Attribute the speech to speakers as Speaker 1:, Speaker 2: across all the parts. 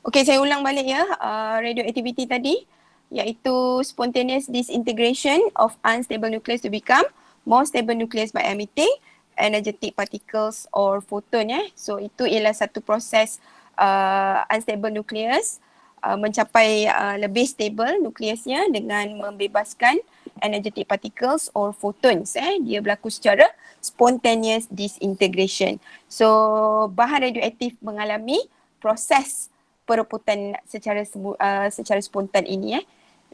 Speaker 1: Okey, saya ulang balik ya radioactivity tadi, iaitu spontaneous disintegration of unstable nucleus to become more stable nucleus by emitting energetic particles or photon So itu ialah satu proses unstable nucleus mencapai lebih stable nukleusnya dengan membebaskan energetic particles or photons. Dia berlaku secara spontaneous disintegration. So bahan radioaktif mengalami proses perebutan secara spontan ini.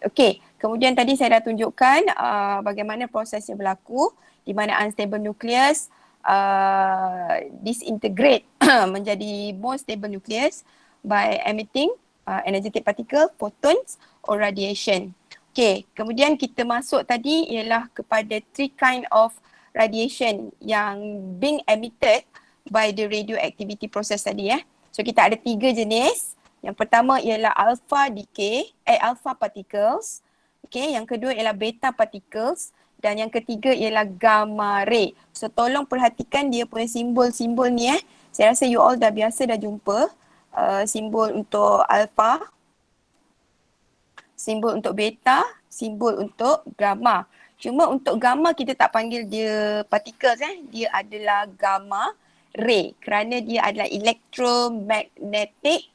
Speaker 1: Okey, kemudian tadi saya dah tunjukkan bagaimana prosesnya berlaku di mana unstable nucleus disintegrate menjadi more stable nucleus by emitting energetic particle, photons or radiation. Okey, kemudian kita masuk tadi ialah kepada three kind of radiation yang being emitted by the radioactivity process tadi. So kita ada 3 jenis. Yang pertama ialah alpha decay, alpha particles. Okay, yang kedua ialah beta particles dan yang ketiga ialah gamma ray. So tolong perhatikan dia punya simbol-simbol ni Saya rasa you all dah biasa dah jumpa simbol untuk alpha, simbol untuk beta, simbol untuk gamma. Cuma untuk gamma kita tak panggil dia particles dia adalah gamma ray kerana dia adalah electromagnetic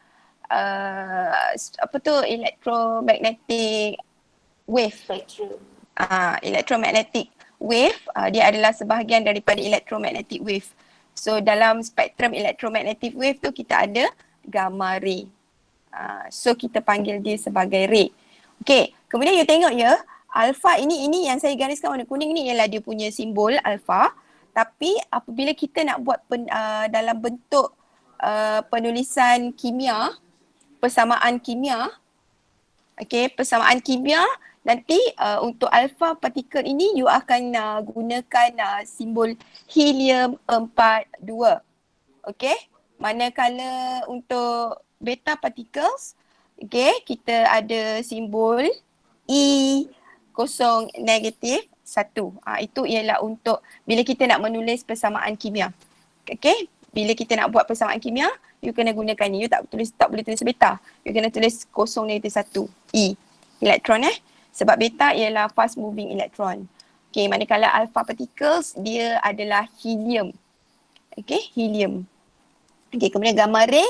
Speaker 1: electromagnetic wave. Electromagnetic wave dia adalah sebahagian daripada electromagnetic wave. So dalam spektrum electromagnetic wave tu kita ada gamma ray. So kita panggil dia sebagai ray. Okey, kemudian you tengok ya, alpha ini yang saya gariskan warna kuning ni ialah dia punya simbol alpha. Tapi apabila kita nak buat dalam bentuk penulisan kimia, persamaan kimia. Okey, persamaan kimia nanti untuk alpha partikel ini you akan gunakan simbol helium 42. Okey, manakala untuk beta particles, okey, kita ada simbol E0 negatif 1. Itu ialah untuk bila kita nak menulis persamaan kimia. Okey, bila kita nak buat persamaan kimia, you kena gunakan ni. You tak boleh tulis beta. You kena tulis 0 negatif 1. E. Elektron Sebab beta ialah fast moving electron. Okay, manakala alpha particles, dia adalah helium. Okay, helium. Okay, kemudian gamma ray,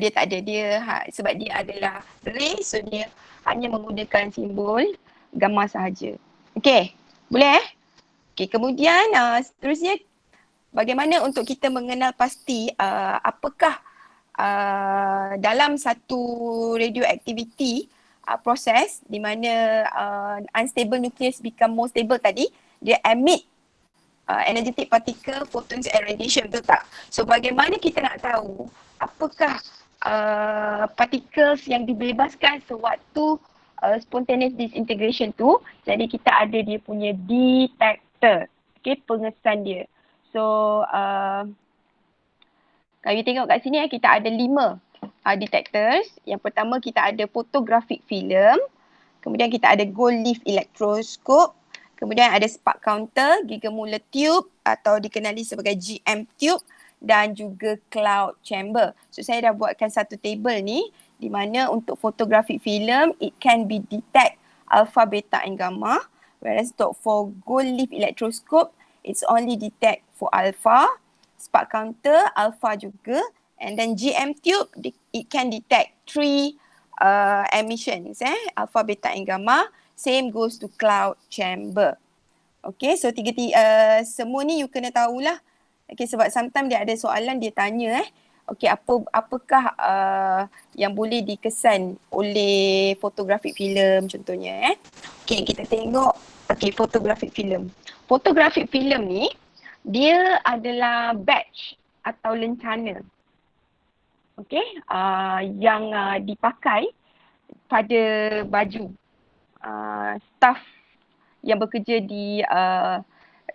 Speaker 1: dia tak ada. Sebab dia adalah ray, so dia hanya menggunakan simbol gamma sahaja. Okay, boleh Okay, kemudian seterusnya, bagaimana untuk kita mengenal pasti apakah dalam satu radioactivity proses di mana unstable nucleus become more stable tadi, dia emit energetic particle, photons and radiation, betul tak? So bagaimana kita nak tahu apakah particles yang dibebaskan sewaktu spontaneous disintegration tu? Jadi kita ada dia punya detector, pengesan dia. So kalau you tengok kat sini kita ada 5 detectors. Yang pertama kita ada photographic film, kemudian kita ada gold leaf electroscope, kemudian ada spark counter, Gigemuller tube atau dikenali sebagai GM tube dan juga cloud chamber. So saya dah buatkan satu table ni di mana untuk photographic film it can be detect alpha, beta and gamma, whereas for gold leaf electroscope it's only detect for alpha, spark counter alpha juga, and then GM tube it can detect 3 emissions alpha, beta and gamma. Same goes to cloud chamber. Okay, so semua ni you kena tahulah. Okay, sebab sometimes dia ada soalan dia tanya okay, apakah yang boleh dikesan oleh photographic film contohnya Okay, kita tengok photographic film. Photographic film ni dia adalah batch atau lencana. Okay, yang dipakai pada baju staff yang bekerja di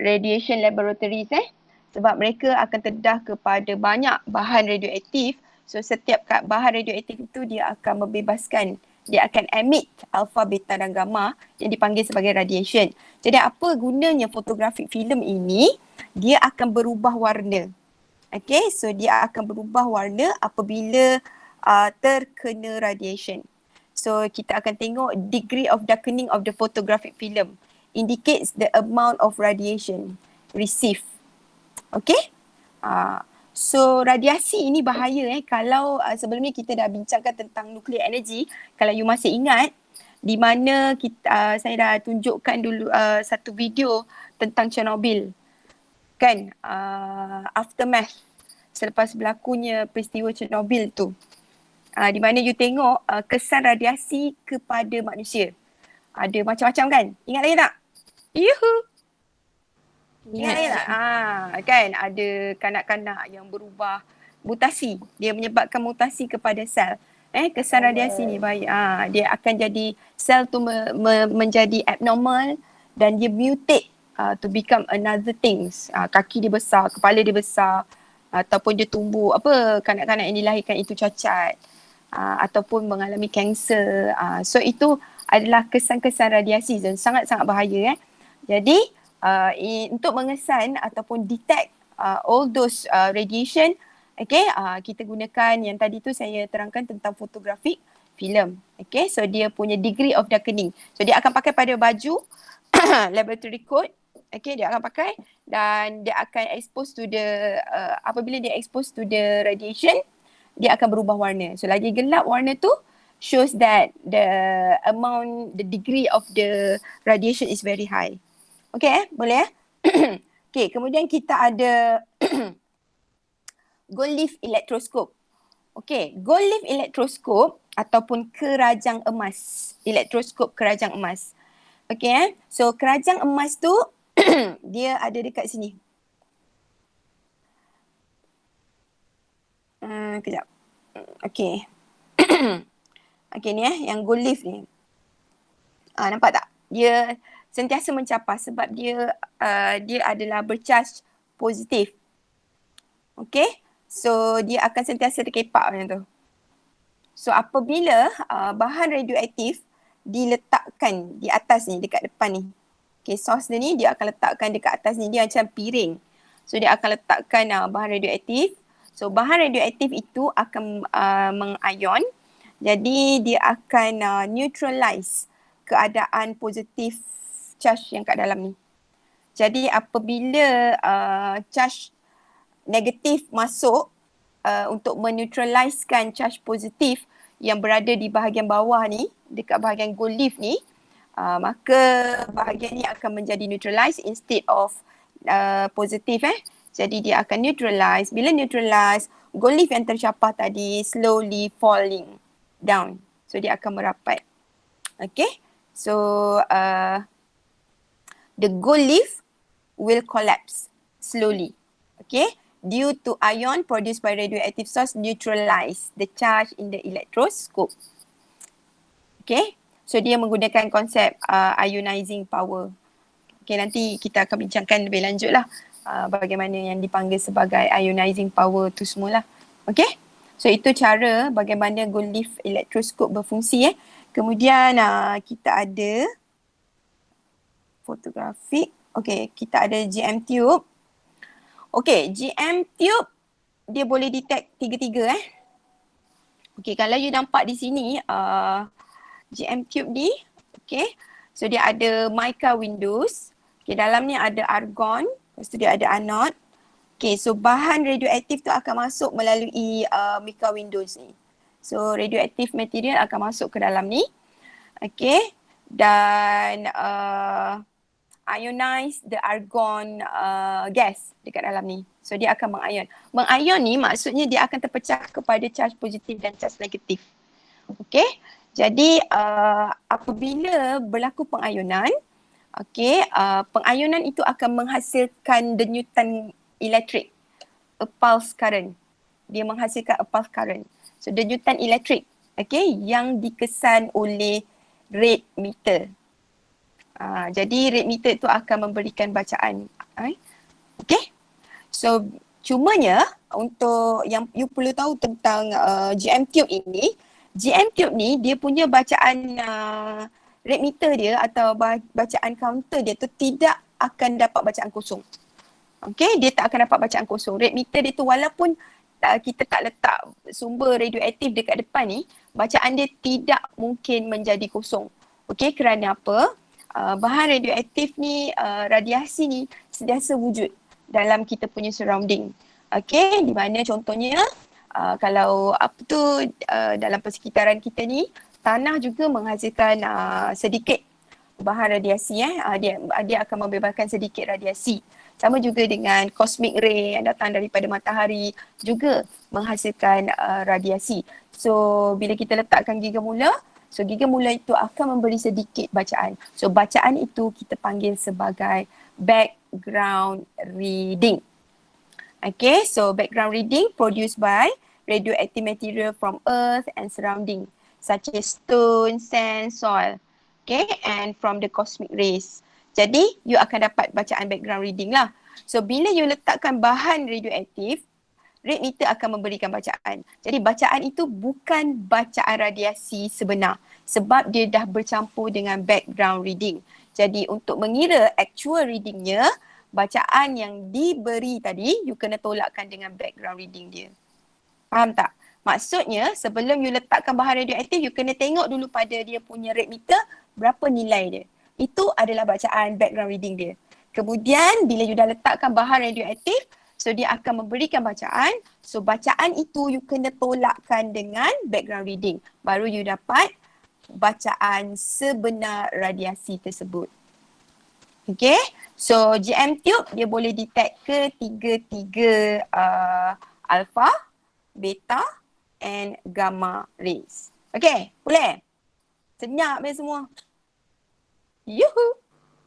Speaker 1: radiation laboratories sebab mereka akan terdedah kepada banyak bahan radioaktif. So setiap bahan radioaktif itu dia akan membebaskan, dia akan emit alpha, beta dan gamma yang dipanggil sebagai radiation. Jadi apa gunanya photographic film ini? Dia akan berubah warna. Okay, so dia akan berubah warna apabila terkena radiation. So kita akan tengok degree of darkening of the photographic film indicates the amount of radiation received. Okay? So radiasi ini bahaya kalau sebelum ni kita dah bincangkan tentang nuclear energy. Kalau you masih ingat, di mana kita, saya dah tunjukkan dulu satu video tentang Chernobyl. Kan? Aftermath selepas berlakunya peristiwa Chernobyl tu. Di mana you tengok kesan radiasi kepada manusia. Ada macam-macam kan? Ingat lagi tak? Yuhu! Ingat lagi tak? Kan ada kanak-kanak yang berubah mutasi. Dia menyebabkan mutasi kepada sel. Kesan radiasi ni bahaya. Dia akan jadi sel tu menjadi abnormal dan dia mutate to become another things. Kaki dia besar, kepala dia besar, ataupun dia tumbuh kanak-kanak yang dilahirkan itu cacat, ataupun mengalami kanser. So itu adalah kesan-kesan radiasi dan sangat-sangat bahaya. Jadi untuk mengesan ataupun detect all those radiation, kita gunakan yang tadi tu saya terangkan tentang photographic film. So dia punya degree of darkening. So dia akan pakai pada baju laboratory coat. Dia akan pakai dan dia akan expose to the apabila dia expose to the radiation, dia akan berubah warna. So lagi gelap warna tu shows that the degree of the radiation is very high. Boleh kemudian kita ada gold leaf electroscope. Gold leaf electroscope ataupun kerajang emas. Electroscope kerajang emas. So kerajang emas tu dia ada dekat sini. Kejap. Ni yang gold leaf ni. Nampak tak? Dia sentiasa mencapai sebab dia adalah bercharge positif. So dia akan sentiasa terkepak macam tu. So apabila bahan radioaktif diletakkan di atas ni, dekat depan ni. Source dia ni dia akan letakkan dekat atas ni, dia macam piring. So dia akan letakkan bahan radioaktif. So bahan radioaktif itu akan mengion. Jadi dia akan neutralize keadaan positif charge yang kat dalam ni. Jadi apabila charge negatif masuk untuk meneutralizekan charge positif yang berada di bahagian bawah ni, dekat bahagian gold leaf ni, maka bahagian ni akan menjadi neutralize instead of positif. Jadi dia akan neutralize. Bila neutralize, gold leaf yang tercapah tadi slowly falling down. So dia akan merapat. So the gold leaf will collapse slowly. Due to ion produced by radioactive source neutralize the charge in the electroscope. So dia menggunakan konsep ionizing power. Nanti kita akan bincangkan lebih lanjut lah bagaimana yang dipanggil sebagai ionizing power tu semualah. So itu cara bagaimana gold leaf electroscope berfungsi. Kemudian kita ada fotografik. Kita ada GM tube. GM tube dia boleh detect tiga-tiga. Kalau you nampak di sini GM tube ni, so dia ada mica windows. Dalam ni ada argon, lepas tu dia ada anode. So bahan radioaktif tu akan masuk melalui mica windows ni. So radioactive material akan masuk ke dalam ni. Dan ionize the argon gas dekat dalam ni. So dia akan mengion. Mengion ni maksudnya dia akan terpecah kepada charge positif dan charge negatif. Jadi apabila berlaku pengionan, pengionan itu akan menghasilkan denyutan elektrik, a pulse current. Dia menghasilkan a pulse current. So denyutan elektrik, yang dikesan oleh rate meter. Jadi rate meter itu akan memberikan bacaan. So cumanya untuk yang you perlu tahu tentang GM tube ini, GM tube ni dia punya bacaan rate meter dia atau bacaan counter dia tu tidak akan dapat bacaan kosong. Dia tak akan dapat bacaan kosong. Rate meter dia tu walaupun kita tak letak sumber radioaktif dekat depan ni, bacaan dia tidak mungkin menjadi kosong. Okey, kerana apa? Bahan radioaktif ni, radiasi ni sentiasa wujud dalam kita punya surrounding. Okey, di mana contohnya kalau dalam persekitaran kita ni, tanah juga menghasilkan sedikit bahan radiasi. Dia akan membebaskan sedikit radiasi. Sama juga dengan cosmic ray yang datang daripada matahari juga menghasilkan radiasi. So bila kita letakkan giga mula, so giga mula itu akan memberi sedikit bacaan. So bacaan itu kita panggil sebagai background reading. Okay, so background reading produced by radioactive material from earth and surrounding such as stone, sand, soil, okay, and from the cosmic rays. Jadi, you akan dapat bacaan background reading lah. So, bila you letakkan bahan radioaktif, rate meter akan memberikan bacaan. Jadi, bacaan itu bukan bacaan radiasi sebenar sebab dia dah bercampur dengan background reading. Jadi, untuk mengira actual readingnya, bacaan yang diberi tadi, you kena tolakkan dengan background reading dia. Faham tak? Maksudnya, sebelum you letakkan bahan radioaktif, you kena tengok dulu pada dia punya rate meter, berapa nilai dia. Itu adalah bacaan background reading dia. Kemudian bila you dah letakkan bahan radioaktif, so dia akan memberikan bacaan. So bacaan itu you kena tolakkan dengan background reading. Baru you dapat bacaan sebenar radiasi tersebut. Okay, so GM tube dia boleh detect ke tiga alpha, beta and gamma rays. Okay, boleh? Senyap ni semua. Yuhu.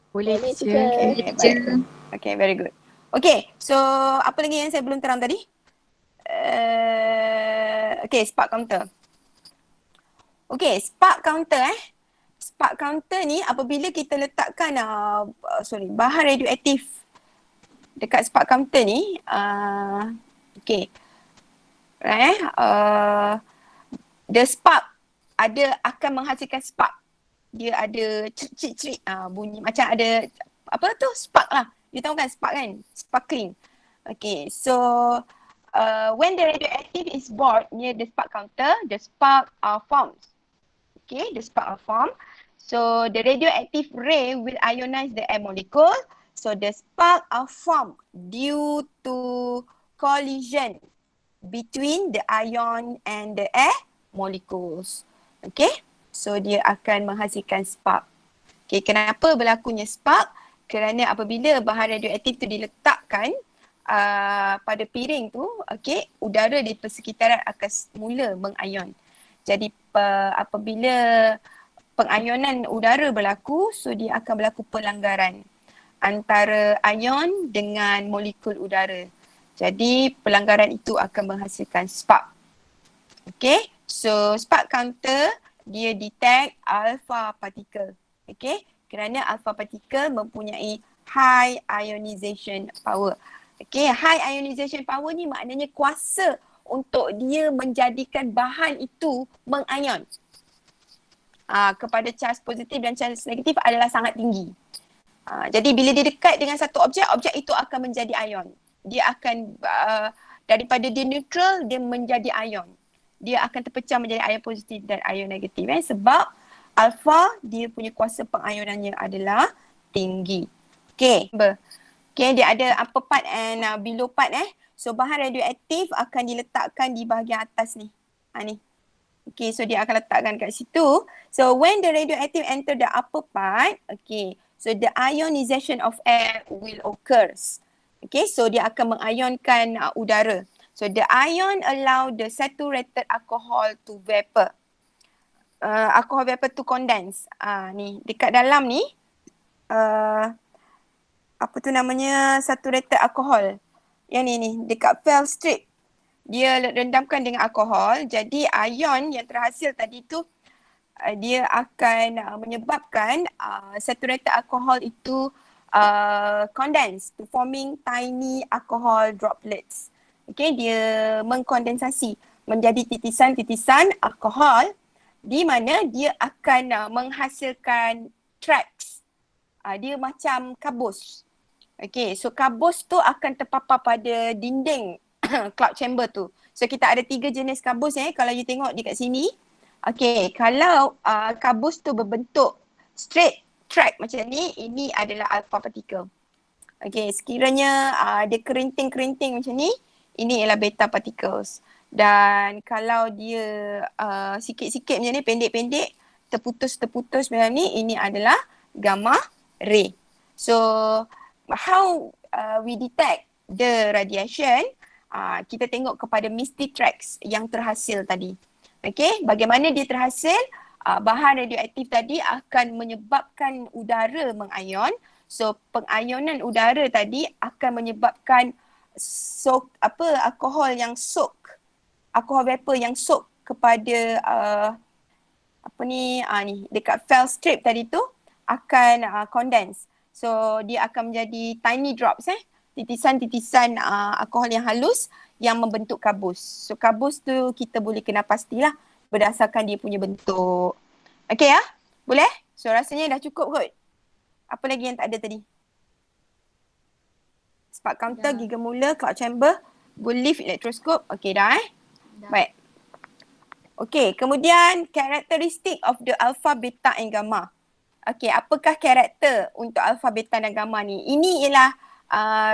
Speaker 2: Boleh teacher.
Speaker 1: Okay, very good. Okay, so apa lagi yang saya belum terang tadi? Okay, spark counter. Okay, spark counter Spark counter ni apabila kita letakkan bahan radioaktif dekat spark counter ni, okay. Right, the spark akan menghasilkan spark. Dia ada cerit-cerit bunyi macam ada apa tu, spark lah. You tahu kan spark kan? Sparkling. Okay, so when the radioactive is bored near the spark counter, the spark are formed. Okay, the spark are formed. So the radioactive ray will ionize the air molecule. So the spark are formed due to collision between the ion and the air molecules. Okay, so dia akan menghasilkan spark. Okay, kenapa berlakunya spark? Kerana apabila bahan radioaktif tu diletakkan pada piring tu, okay, udara di persekitaran akan mula mengayon. Jadi apabila pengionan udara berlaku, so dia akan berlaku pelanggaran antara ion dengan molekul udara. Jadi pelanggaran itu akan menghasilkan spark. Okay, so spark counter dia detect alpha particle. Okay, kerana alpha particle mempunyai high ionization power. Okay, high ionization power ni maknanya kuasa untuk dia menjadikan bahan itu mengayon. Kepada charge positif dan charge negatif adalah sangat tinggi. Jadi bila dia dekat dengan satu objek, objek itu akan menjadi ion. Dia akan daripada dia neutral, dia menjadi ion. Dia akan terpecah menjadi ion positif dan ion negatif. Sebab alpha dia punya kuasa pengayonannya adalah tinggi. Okay. Okay, dia ada upper part and below part. So bahan radioaktif akan diletakkan di bahagian atas ni. Ni. Okay, so dia akan letakkan kat situ. So when the radioactive enter the upper part, okay, so the ionization of air will occurs. Okay, so dia akan mengionkan udara. So the ion allow the saturated alcohol to vapor. Alcohol vapor to condense. Ni dekat dalam ni, apa tu namanya, saturated alcohol. Yang ni dekat fell strip. Dia rendamkan dengan alkohol, jadi ion yang terhasil tadi tu dia akan menyebabkan saturated alcohol itu condense to forming tiny alcohol droplets. Okay, dia mengkondensasi menjadi titisan-titisan alkohol di mana dia akan menghasilkan tracks. Dia macam kabus. Okay, so kabus tu akan terpapar pada dinding cloud chamber tu. So kita ada 3 jenis kabus kalau you tengok dekat sini. Okay, kalau kabus tu berbentuk straight track macam ni, ini adalah alpha particle. Okay, sekiranya dia kerinting-kerinting macam ni, ini ialah beta particles. Dan kalau dia sikit-sikit macam ni, pendek-pendek, terputus-terputus macam ni, ini adalah gamma ray. So, how we detect the radiation? Kita tengok kepada misty tracks yang terhasil tadi. Okay, bagaimana dia terhasil? Bahan radioaktif tadi akan menyebabkan udara mengayon. So, pengayonan udara tadi akan menyebabkan alkohol vapor yang soak kepada dekat felt strip tadi tu akan condense. So, dia akan menjadi tiny drops titisan-titisan alkohol yang halus yang membentuk kabus. So kabus tu kita boleh kenal pastilah berdasarkan dia punya bentuk. Okey ya? Boleh? So rasanya dah cukup kot. Apa lagi yang tak ada tadi? Spark counter, gigamolar, cloud chamber, Gould-Leaf electroscope. Okey dah Dah. Baik. Okey, kemudian karakteristik of the alpha, beta and gamma. Okey, apakah karakter untuk alpha, beta dan gamma ni? Ini ialah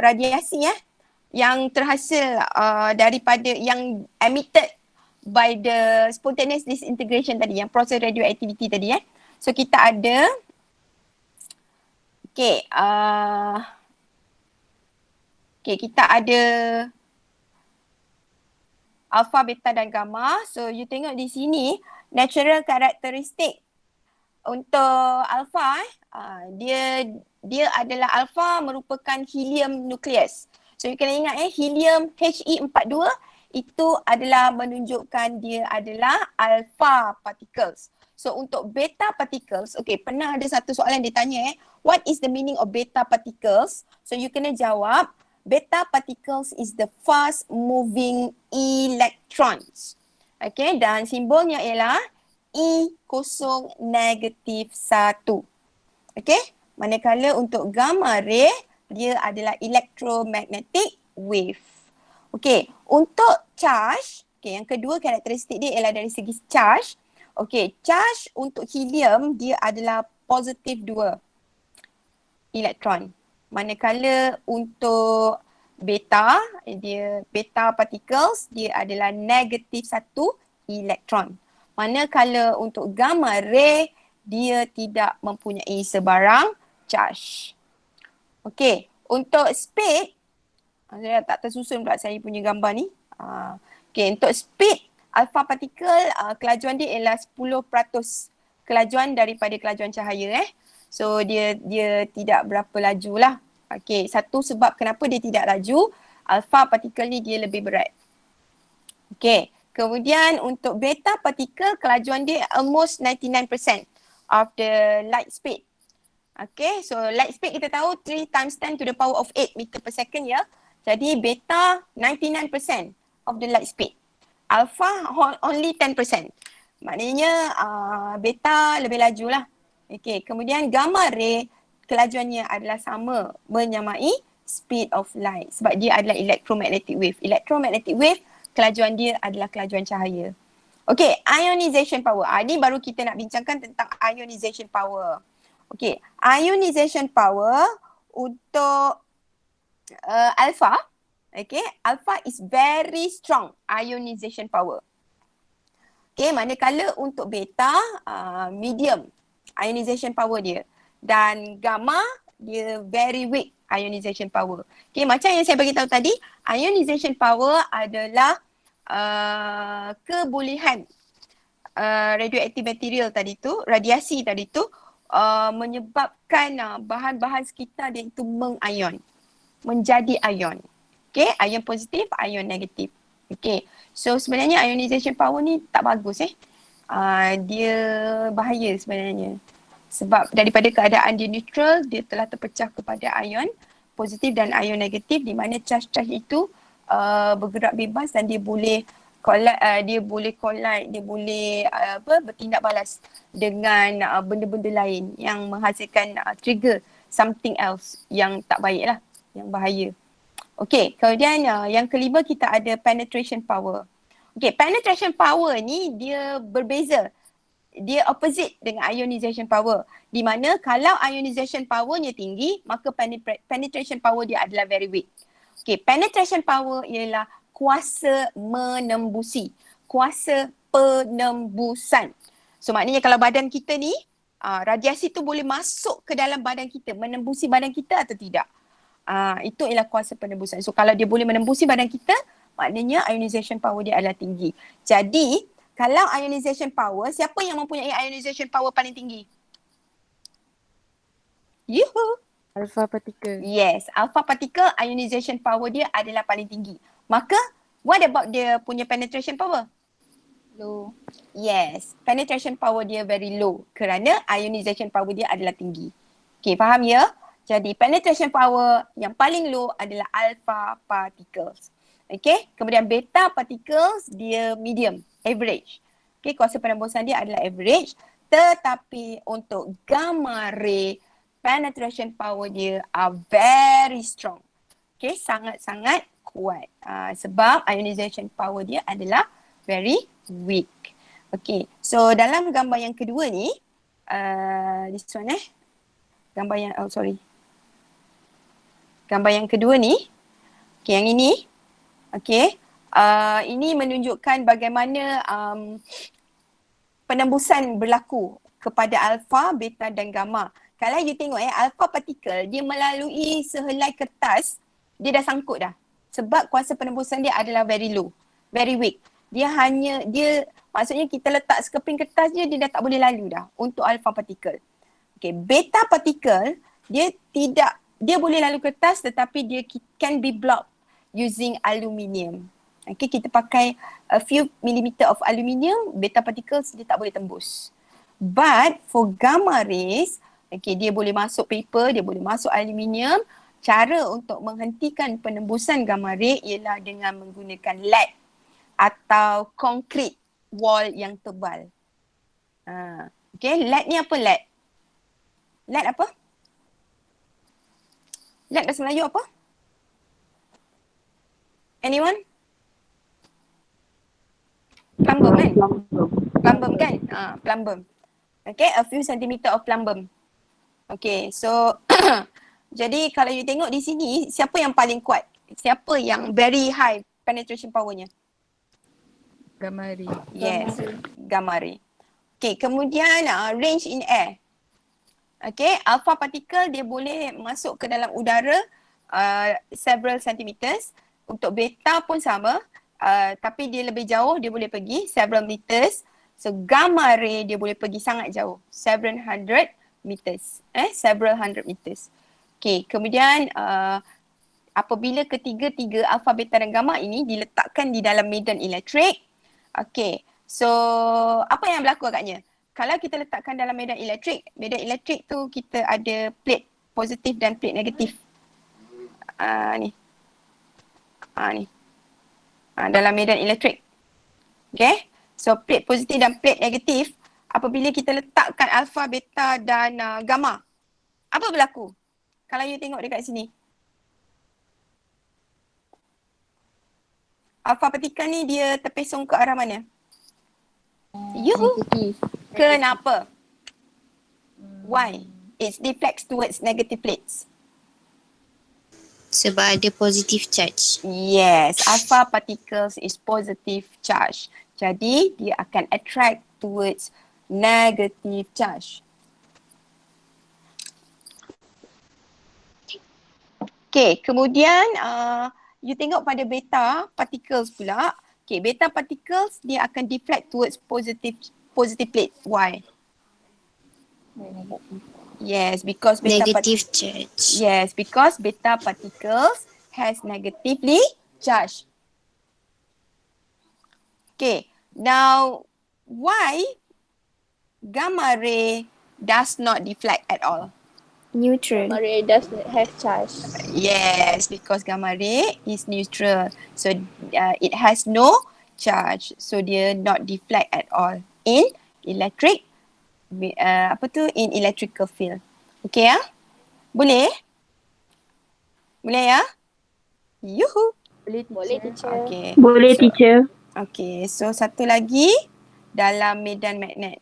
Speaker 1: radiasi yang terhasil daripada yang emitted by the spontaneous disintegration tadi, yang proses radioactivity tadi So kita ada kita ada alpha, beta dan gamma. So you tengok di sini natural characteristic untuk alpha dia adalah alpha merupakan helium nucleus. So you kena ingat helium He42 itu adalah menunjukkan dia adalah alpha particles. So untuk beta particles, pernah ada satu soalan dia tanya what is the meaning of beta particles? So you kena jawab beta particles is the fast moving electrons. Dan simbolnya ialah E0 negatif 1. Manakala untuk gamma ray, dia adalah electromagnetic wave. Untuk charge, yang kedua karakteristik dia ialah dari segi charge. Charge untuk helium, dia adalah positif 2 elektron. Manakala untuk beta, beta particles, dia adalah negatif 1 elektron. Manakala untuk gamma ray, dia tidak mempunyai sebarang charge. Untuk speed, saya tak tersusun pula saya punya gambar ni. Untuk speed, alpha particle, kelajuan dia ialah 10% kelajuan daripada kelajuan cahaya. So dia tidak berapa laju lah. Satu sebab kenapa dia tidak laju, alpha particle ni dia lebih berat. Kemudian untuk beta particle, kelajuan dia almost 99% of the light speed. So light speed kita tahu 3 times 10 to the power of 8 meter per second Jadi beta 99% of the light speed. Alpha only 10%. Maknanya beta lebih laju lah. Kemudian gamma ray, kelajuannya adalah sama, menyamai speed of light sebab dia adalah electromagnetic wave. Electromagnetic wave, kelajuan dia adalah kelajuan cahaya. Ionization power. Ini baru kita nak bincangkan tentang ionization power. Ionization power untuk alpha. Alpha is very strong ionization power. Manakala untuk beta, medium ionization power dia. Dan gamma, dia very weak ionization power. Macam yang saya bagi tahu tadi, ionization power adalah kebolehan radioactive material tadi tu, radiasi tadi tu menyebabkan bahan-bahan sekitar dia itu mengayon, menjadi ion. Ion positif, ion negatif. So sebenarnya ionization power ni tak bagus dia bahaya sebenarnya. Sebab daripada keadaan dia neutral, dia telah terpecah kepada ion positif dan ion negatif di mana charge-charge itu bergerak bebas dan dia boleh collide, dia boleh bertindak balas dengan benda-benda lain yang menghasilkan trigger something else yang tak baik lah, yang bahaya. Kemudian yang kelima kita ada penetration power. Okay, penetration power ni dia berbeza. Dia opposite dengan ionization power. Di mana kalau ionization powernya tinggi, maka penetration power dia adalah very weak. Okay, penetration power ialah kuasa menembusi. Kuasa penembusan. So maknanya kalau badan kita ni, radiasi tu boleh masuk ke dalam badan kita, menembusi badan kita atau tidak. Itu ialah kuasa penembusan. So kalau dia boleh menembusi badan kita, maknanya ionization power dia adalah tinggi. Jadi, kalau ionization power, siapa yang mempunyai ionization power paling tinggi? Yuhu!
Speaker 2: Alpha particle.
Speaker 1: Yes, alpha particle ionization power dia adalah paling tinggi. Maka, what about dia punya penetration power?
Speaker 2: Low.
Speaker 1: Yes, penetration power dia very low kerana ionization power dia adalah tinggi. Okay, faham ya? Jadi penetration power yang paling low adalah alpha particles. Okay, kemudian beta particles dia medium, average. Okay, kuasa penembusan dia adalah average. Tetapi untuk gamma ray, penetration power dia are very strong. Okay, sangat-sangat kuat. Sebab ionization power dia adalah very weak. Okay, so dalam gambar yang kedua ni, this one gambar yang, gambar yang kedua ni, okay, yang ini, okay, ini menunjukkan bagaimana penembusan berlaku kepada alpha, beta dan gamma. Kalau you tengok alpha particle, dia melalui sehelai kertas, dia dah sangkut dah. Sebab kuasa penembusan dia adalah very low, very weak. Maksudnya kita letak sekeping kertas je, dia dah tak boleh lalu dah untuk alpha particle. Okay, beta particle, dia boleh lalu kertas tetapi dia can be blocked using aluminium. Okay, kita pakai a few millimeter of aluminium, beta particles dia tak boleh tembus. But for gamma rays, okay, dia boleh masuk paper, dia boleh masuk aluminium. Cara untuk menghentikan penembusan gamma ray ialah dengan menggunakan lead atau concrete wall yang tebal. Okay, lead ni apa lead? Lead apa? Lead bahasa Melayu apa? Anyone? Plumbum kan? Plumbum kan? Plumbum. Okay, a few centimeter of plumbum. Okay, so jadi kalau you tengok di sini, siapa yang paling kuat? Siapa yang very high penetration powernya?
Speaker 2: Gamma ray.
Speaker 1: Yes, gamma ray. Okay, kemudian range in air. Okay, alpha particle dia boleh masuk ke dalam udara several centimeters. Untuk beta pun sama, tapi dia lebih jauh, dia boleh pergi several meters. So gamma ray dia boleh pergi sangat jauh, several hundred meters. Okay, kemudian apabila ketiga-tiga alpha, beta dan gamma ini diletakkan di dalam medan elektrik. Okay, so apa yang berlaku agaknya? Kalau kita letakkan dalam medan elektrik tu kita ada plate positif dan plate negatif. Ni. Dalam medan elektrik. Okay. So plate positif dan plate negatif, apabila kita letakkan alpha, beta dan gamma, apa berlaku? Kalau you tengok dekat sini. Alpha particle ni dia terpesong ke arah mana? Yuhu. Kenapa? Why? It deflects towards negative plates.
Speaker 3: Sebab ada positive charge.
Speaker 1: Yes, alpha particles is positive charge. Jadi dia akan attract towards negative charge. Okay, kemudian you tengok pada beta particles pula. Okay, beta particles dia akan deflect towards positive plate. Why? Yes, because beta
Speaker 3: Negative charge.
Speaker 1: Yes, because beta particles has negatively charged. Okay, now why gamma ray does not deflect at all?
Speaker 3: Neutral.
Speaker 4: Gamma ray does not have charge.
Speaker 1: Yes, because gamma ray is neutral. So it has no charge. So dia not deflect at all in electric in electrical field. Okay ya? Boleh? Boleh ya? Yuhu.
Speaker 4: Boleh teacher.
Speaker 1: Okay.
Speaker 5: Boleh teacher.
Speaker 1: Okay, so satu lagi dalam medan magnet.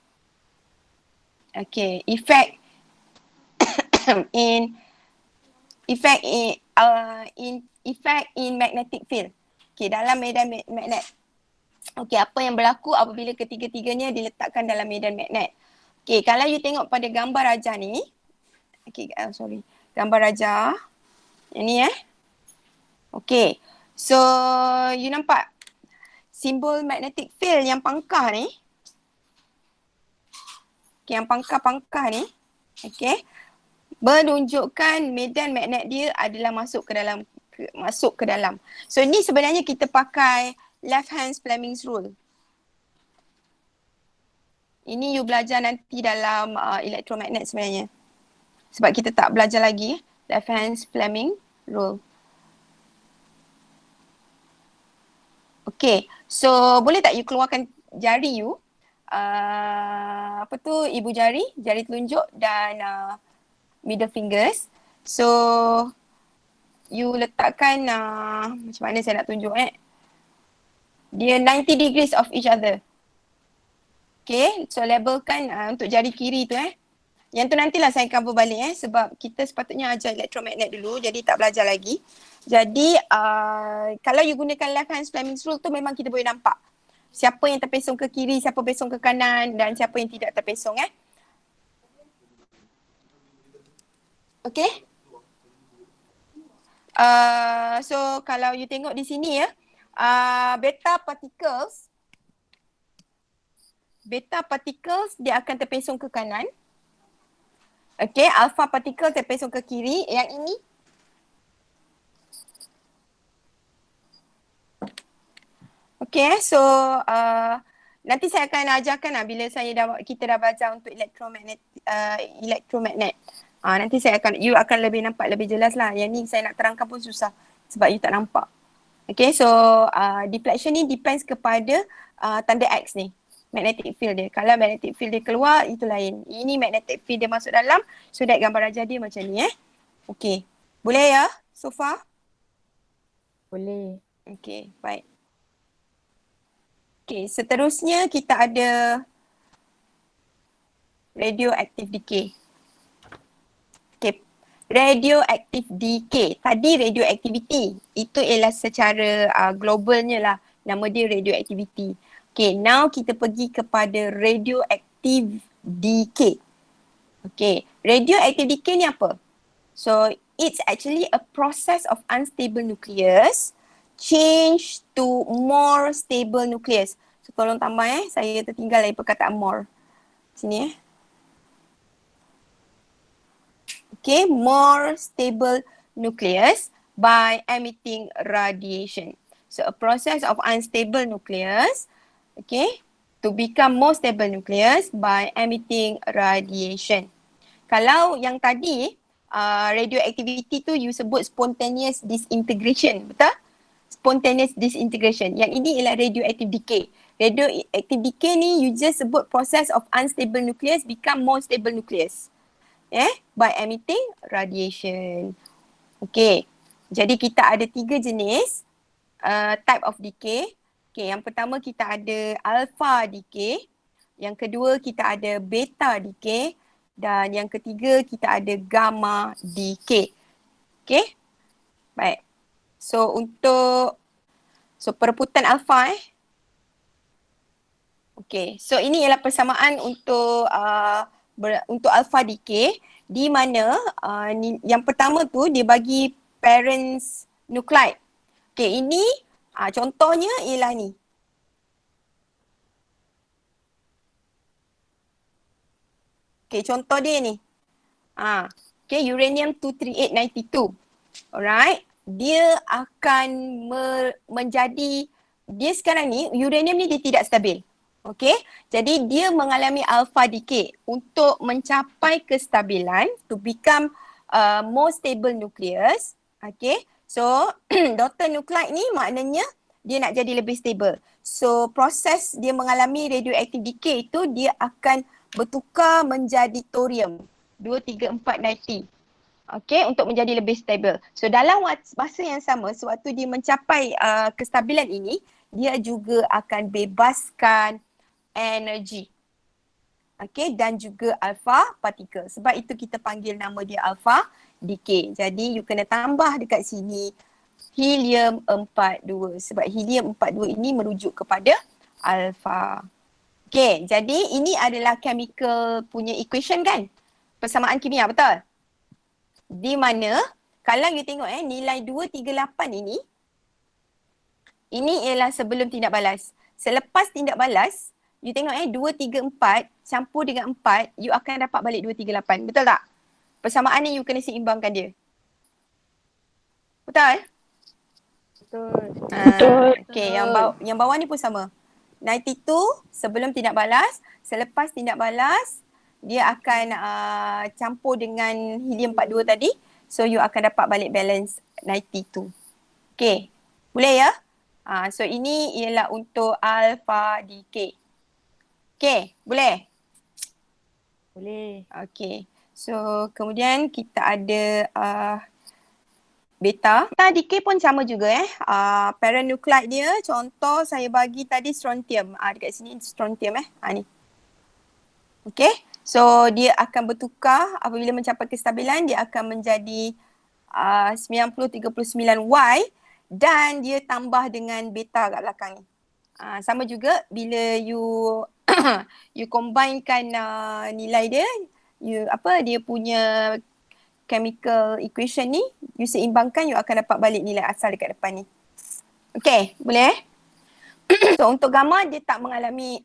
Speaker 1: Okay, effect in effect in magnetic field. Okay, dalam medan magnet. Okay, apa yang berlaku apabila ketiga-tiganya diletakkan dalam medan magnet? Okay, kalau you tengok pada gambar rajah ni, okay, gambar rajah yang ni okay, so you nampak simbol magnetic field yang pangkah ni, okay, yang pangkah-pangkah ni, okay, menunjukkan medan magnet dia adalah masuk ke dalam. So ni sebenarnya kita pakai left hand Fleming's rule. Ini you belajar nanti dalam elektromagnet sebenarnya. Sebab kita tak belajar lagi left hand Fleming rule. Okay, so boleh tak you keluarkan jari you? Ibu jari, jari telunjuk dan middle fingers. So you letakkan macam mana saya nak tunjuk dia 90 degrees of each other. Okay, so labelkan untuk jari kiri tu Yang tu nantilah saya cover balik sebab kita sepatutnya ajar elektromagnet dulu jadi tak belajar lagi. Jadi kalau you gunakan left hand Fleming's rule tu memang kita boleh nampak siapa yang terpesong ke kiri, siapa pesong ke kanan dan siapa yang tidak terpesong Okay. So kalau you tengok di sini beta particles dia akan terpesong ke kanan. Okay, alpha particle terpesong ke kiri. Yang ini okay, so nanti saya akan ajarkan bila kita dah belajar untuk elektromagnet. Nanti you akan lebih nampak lebih jelas lah. Yang ni saya nak terangkan pun susah sebab you tak nampak. Okay, so deflection ni depends kepada tanda X ni. Magnetic field dia. Kalau magnetic field dia keluar, itu lain. Ini magnetic field dia masuk dalam. So that gambar rajah dia macam ni Okay. Boleh ya so far?
Speaker 2: Boleh.
Speaker 1: Okay, baik. Okay, seterusnya kita ada radioactive decay. Okay, radioactive decay. Tadi radioactivity. Itu ialah secara globalnya lah. Nama dia radioactivity. Okay, now kita pergi kepada radioactive decay. Okay, radioactive decay ni apa? So, it's actually a process of unstable nucleus change to more stable nucleus. So, tolong tambah saya tertinggal dari perkataan more. Sini Okay, more stable nucleus by emitting radiation. So, a process of unstable nucleus okay, to become more stable nucleus by emitting radiation. Kalau yang tadi radioactivity tu you sebut spontaneous disintegration, betul? Spontaneous disintegration. Yang ini ialah radioactive decay. Radioactive decay ni you just sebut process of unstable nucleus become more stable nucleus. By emitting radiation. Okay. Jadi kita ada 3 jenis type of decay. Okay, yang pertama kita ada alpha decay, yang kedua kita ada beta decay dan yang ketiga kita ada gamma decay. Okay, baik. So perebutan alpha Okay, so ini ialah persamaan untuk alpha decay di mana yang pertama tu dia bagi parents nuclide. Okay, ini contohnya ialah ni. Okay, contoh dia ni. Okay, uranium-23892. Alright. Dia akan menjadi, dia sekarang ni, uranium ni dia tidak stabil. Okay, jadi dia mengalami alpha decay untuk mencapai kestabilan to become more stable nucleus. Okay, so daughter nuclide ni maknanya dia nak jadi lebih stable. So proses dia mengalami radioactive decay itu dia akan bertukar menjadi thorium 23490. Okay, untuk menjadi lebih stable. So dalam masa yang sama sewaktu dia mencapai kestabilan ini, dia juga akan bebaskan energi. Okay, dan juga alpha particle. Sebab itu kita panggil nama dia alpha decay. Jadi you kena tambah dekat sini helium 42. Sebab helium 42 ini merujuk kepada alpha. Okay, jadi ini adalah chemical punya equation kan? Persamaan kimia, betul? Di mana kalau you tengok nilai 238 ini ialah sebelum tindak balas. Selepas tindak balas, you tengok 234 campur dengan 4, you akan dapat balik 238. Betul tak? Persamaan ni you kena seimbangkan dia. Betul?
Speaker 2: Betul.
Speaker 4: Betul.
Speaker 1: Okay, yang bawah ni pun sama. 92 sebelum tindak balas, selepas tindak balas, dia akan campur dengan helium 42 tadi. So you akan dapat balik balance 92. Okay, boleh ya? So ini ialah untuk alpha decay. Okay, boleh?
Speaker 2: Boleh.
Speaker 1: Okay, so kemudian kita ada beta. Beta decay pun sama juga parent nuclide dia, contoh saya bagi tadi strontium. Dekat sini strontium ni. Okay, so dia akan bertukar apabila mencapai kestabilan, dia akan menjadi 9039Y dan dia tambah dengan beta kat belakang ni. Sama juga bila you you combinekan nilai dia, dia punya chemical equation ni, you seimbangkan, you akan dapat balik nilai asal dekat depan ni. Okay, boleh? So untuk gamma dia tak mengalami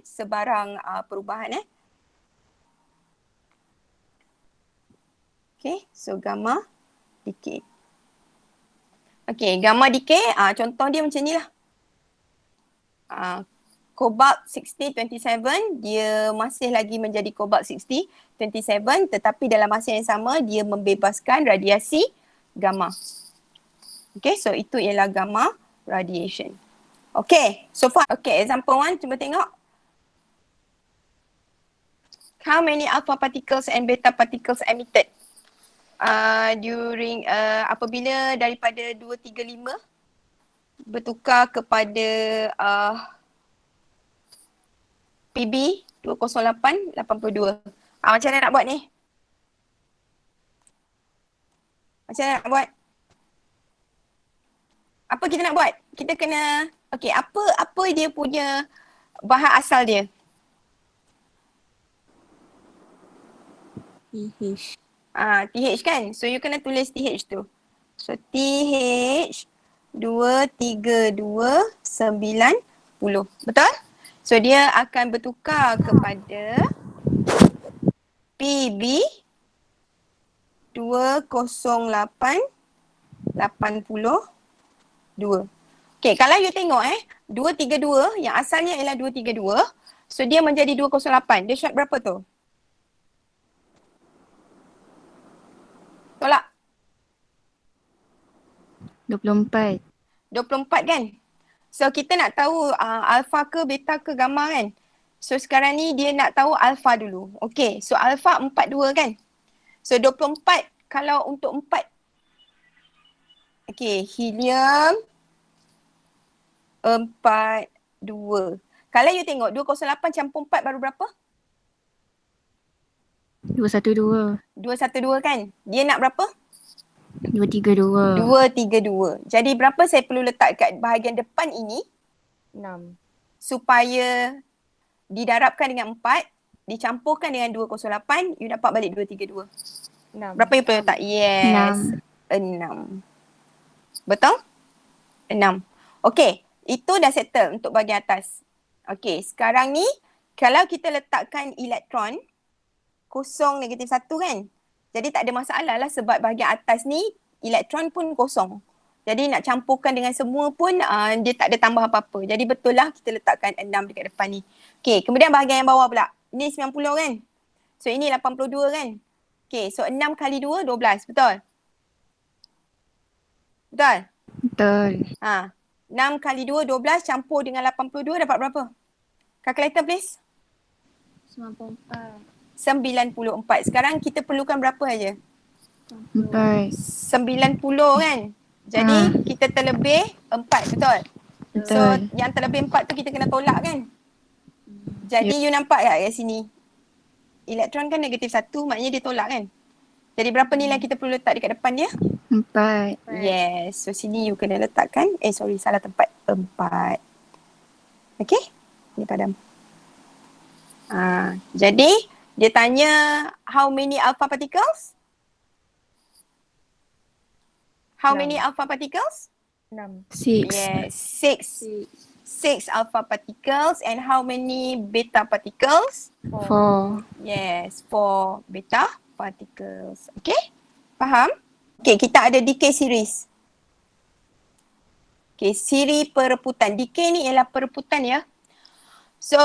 Speaker 1: sebarang perubahan Okay, so gamma decay. Okay, gamma decay, contoh dia macam ni lah. Cobalt 6027, dia masih lagi menjadi cobalt 6027, tetapi dalam masa yang sama dia membebaskan radiasi gamma. Okay, so itu ialah gamma radiation. Okay, so far. Okay, example 1, cuba tengok. How many alpha particles and beta particles emitted during apabila daripada 235 bertukar kepada PB 208 82. Macam mana nak buat ni? Macam mana nak buat? Apa kita nak buat? Kita kena, okay, apa dia punya bahan asal dia?
Speaker 3: TH.
Speaker 1: TH kan? So you kena tulis TH tu. So TH 232 90. Betul? So dia akan bertukar kepada PB 208 82. Okay, kalau you tengok 232 yang asalnya ialah 232, so dia menjadi 208. Dia short berapa tu? Tolak.
Speaker 3: 24.
Speaker 1: 24 kan? So kita nak tahu alpha ke beta ke gamma kan? So sekarang ni dia nak tahu alpha dulu. Okay, so alpha 42 kan? So 24 kalau untuk 4. Okay, helium 42. Kalau you tengok 208 campur 4 baru berapa?
Speaker 3: 212.
Speaker 1: 212 kan? Dia nak berapa?
Speaker 3: 232.
Speaker 1: 232. Jadi berapa saya perlu letak kat bahagian depan ini
Speaker 2: 6.
Speaker 1: supaya didarabkan dengan 4, dicampurkan dengan 208, you dapat balik 232.
Speaker 2: 6.
Speaker 1: Berapa you perlu letak? Yes. 6. Betul? 6. Okay. Itu dah settle untuk bahagian atas. Okay. Sekarang ni kalau kita letakkan elektron kosong negatif 1 kan? Jadi tak ada masalah lah sebab bahagian atas ni elektron pun kosong. Jadi nak campurkan dengan semua pun dia tak ada tambah apa-apa. Jadi betul lah kita letakkan 6 dekat depan ni. Okay, kemudian bahagian yang bawah pula. Ni 90 kan? So ini 82 kan? Okay, so 6 kali 2, 12. Betul? Betul?
Speaker 3: Betul.
Speaker 1: 6 kali 2, 12 campur dengan 82 dapat berapa? Calculator please.
Speaker 3: 94.
Speaker 1: 94. Sekarang kita perlukan berapa aja?
Speaker 3: 4.
Speaker 1: 90 kan? Jadi kita terlebih 4, betul? So
Speaker 3: Betul.
Speaker 1: yang terlebih 4 tu kita kena tolak kan. Jadi you nampak tak kat sini? Elektron kan negatif 1, maknanya dia tolak kan. Jadi berapa nilai kita perlu letak dekat depan dia?
Speaker 3: 4.
Speaker 1: Yes. So sini you kena letakkan. Salah tempat. 4. Okay? Ni padam. Jadi dia tanya how many alpha particles? How many alpha particles?
Speaker 2: 6.
Speaker 3: 6.
Speaker 1: Yes, 6 alpha particles. And how many beta particles?
Speaker 3: 4.
Speaker 1: Yes, 4 beta particles. Okay? Faham? Okay, kita ada decay series. Okay, siri pereputan. Decay ni ialah pereputan ya. So,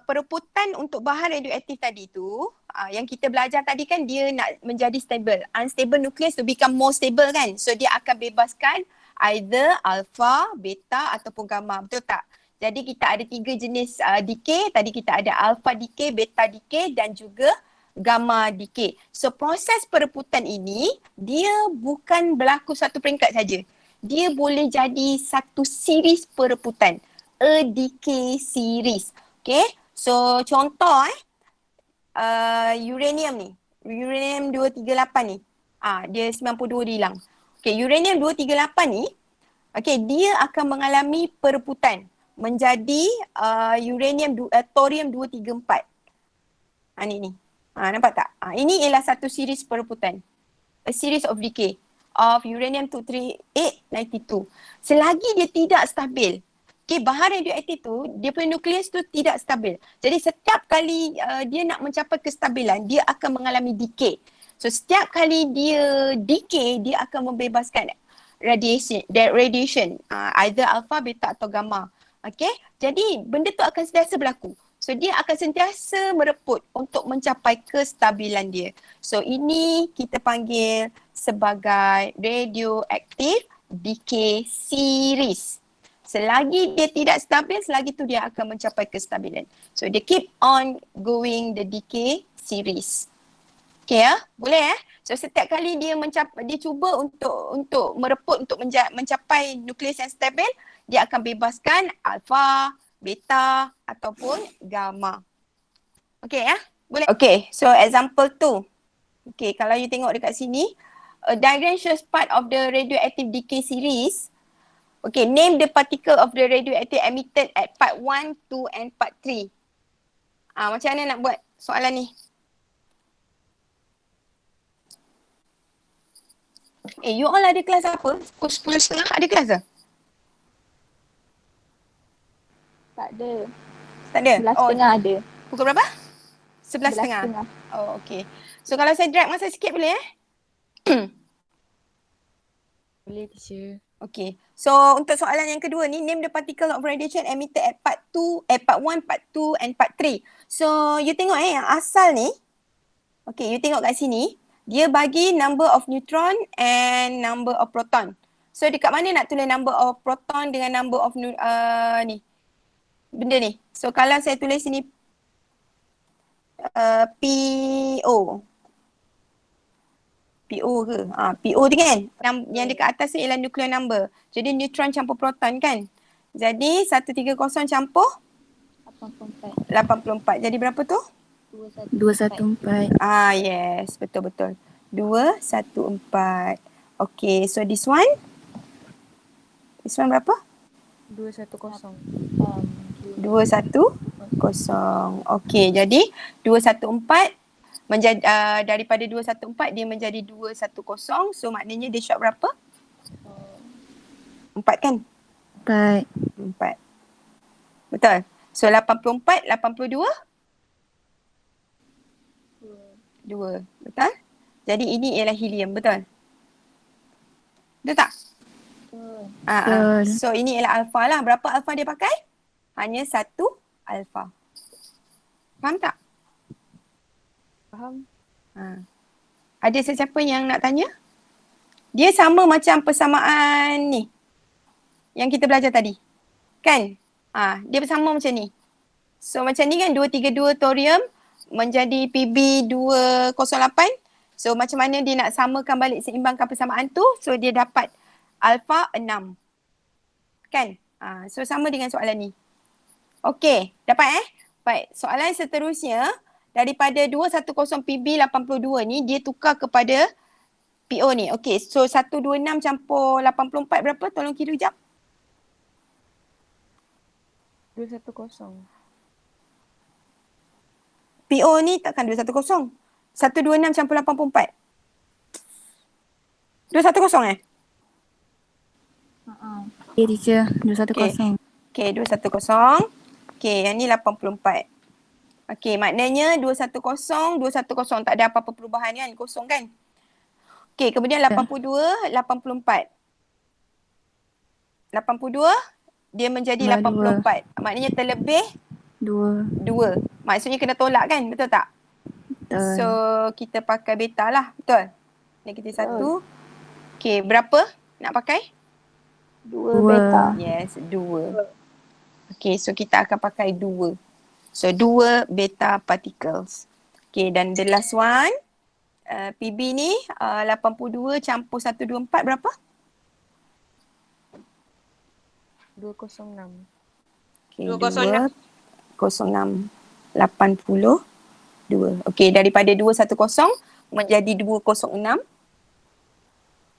Speaker 1: pereputan untuk bahan radioaktif tadi tu, yang kita belajar tadi kan dia nak menjadi stable. Unstable nucleus to become more stable kan. So, dia akan bebaskan either alpha, beta ataupun gamma. Betul tak? Jadi, kita ada 3 jenis decay. Tadi kita ada alpha decay, beta decay dan juga gamma decay. So, proses pereputan ini, dia bukan berlaku satu peringkat saja. Dia boleh jadi satu series pereputan. A decay series. Okay. So contoh uranium ni. Uranium 238 ni. Dia 92 dia hilang. Okay, uranium 238 ni. Okay, dia akan mengalami pereputan. Menjadi thorium 234. Ni. Nampak tak? Ini ialah satu series pereputan. A series of decay of uranium 238-92. Selagi dia tidak stabil. Okay, bahan radioaktif tu, dia punya nukleus tu tidak stabil. Jadi setiap kali dia nak mencapai kestabilan, dia akan mengalami decay. So setiap kali dia decay, dia akan membebaskan radiation, either alpha, beta atau gamma. Okay, jadi benda tu akan sentiasa berlaku. So dia akan sentiasa mereput untuk mencapai kestabilan dia. So ini kita panggil sebagai radioactive decay series. Selagi dia tidak stabil, selagi tu dia akan mencapai kestabilan. So dia keep on going the decay series. Okay ya, boleh So setiap kali dia cuba untuk mereput untuk mencapai nukleus yang stabil, dia akan bebaskan alpha, beta ataupun gamma. Okay boleh. Okay, so example 2. Okay, kalau you tengok dekat sini, a diagram shows part of the radioactive decay series. Okay, name the particle of the radioactive emitted at part 1, 2 and part 3. Macam mana nak buat soalan ni? You all ada kelas apa? Pukul 10.30 ada kelas ke?
Speaker 4: Tak ada.
Speaker 1: Tak ada?
Speaker 4: 11.30 ada.
Speaker 1: Pukul berapa? 11.30. Oh, okay. So kalau saya drag masa sikit boleh
Speaker 2: Boleh teacher.
Speaker 1: Okay. So untuk soalan yang kedua ni, name the particle of radiation emitted at part 1, part 2 and part 3. So you tengok yang asal ni. Okay, you tengok kat sini. Dia bagi number of neutron and number of proton. So dekat mana nak tulis number of proton dengan number of ni. Benda ni. So kalau saya tulis sini PO. PO ke? PO tu kan? Yang dekat atas tu ialah nuclear number. Jadi neutron campur proton kan? Jadi 130 campur 84. Jadi berapa tu?
Speaker 3: 214.
Speaker 1: Yes. Betul-betul. 214. Okay. So this one? This one berapa?
Speaker 2: 210.
Speaker 1: 210. Okay. Jadi 214 menjadi daripada 214 dia menjadi 210. So maknanya dia short berapa? 4 kan?
Speaker 3: 4.
Speaker 1: 4. Betul. So 84, 82? 2. Betul? Jadi ini ialah helium, betul? Betul tak?
Speaker 3: Betul.
Speaker 1: So ini ialah alpha lah. Berapa alpha dia pakai? Hanya 1 alpha. Faham tak?
Speaker 2: Faham?
Speaker 1: Ada sesiapa yang nak tanya? Dia sama macam persamaan ni. Yang kita belajar tadi. Kan? Dia bersama macam ni. So macam ni kan 232 thorium menjadi Pb208. So macam mana dia nak samakan balik, seimbangkan persamaan tu. So dia dapat alpha 6. Kan? So sama dengan soalan ni. Okey, dapat Baik, soalan seterusnya daripada 210 PB82 ni dia tukar kepada PO ni. Okey, so 126 campur 84 berapa? Tolong kira jap.
Speaker 2: 210.
Speaker 1: PO ni takkan 210. 126 campur 84. 210
Speaker 3: Okay, teacher. 210.
Speaker 1: Okey, 210. Okey, yang ni 84. Okey, maknanya 210, 210 tak ada apa-apa perubahan kan? Kosong kan? Okey, kemudian 82, 84. 82 dia menjadi
Speaker 3: Tambah
Speaker 1: 84. Maknanya terlebih
Speaker 3: 2.
Speaker 1: 2. Maksudnya kena tolak kan? Betul tak?
Speaker 3: Betul.
Speaker 1: So, kita pakai beta lah. Betul? Negatif 1. Okey, berapa nak pakai?
Speaker 4: 2 beta.
Speaker 1: Yes, 2. Okay, so kita akan pakai 2. So, 2 beta particles. Okay, dan the last one, PB ni 82 campur 124 berapa?
Speaker 2: 206.
Speaker 1: Okay,
Speaker 5: 206.
Speaker 1: 206. 82. Okay, daripada 210 menjadi 206.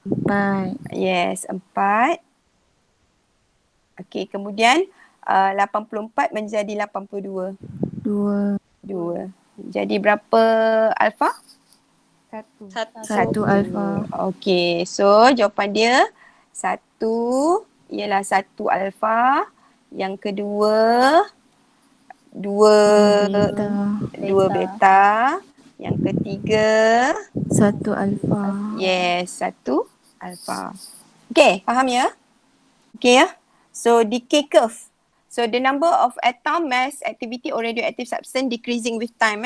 Speaker 3: 4.
Speaker 1: Yes, 4. Okay, kemudian 84 menjadi 82.
Speaker 3: 2.
Speaker 1: 2. Jadi berapa alfa?
Speaker 2: 1.
Speaker 3: 1 alfa.
Speaker 1: Okey, so jawapan dia 1 ialah 1 alfa. Yang kedua 2
Speaker 3: Beta.
Speaker 1: 2 beta. Yang ketiga
Speaker 3: 1 alfa.
Speaker 1: yes 1 alfa. Okey, faham ya? Okey ya. So decay curve. So the number of atom, mass, activity or radioactive substance decreasing with time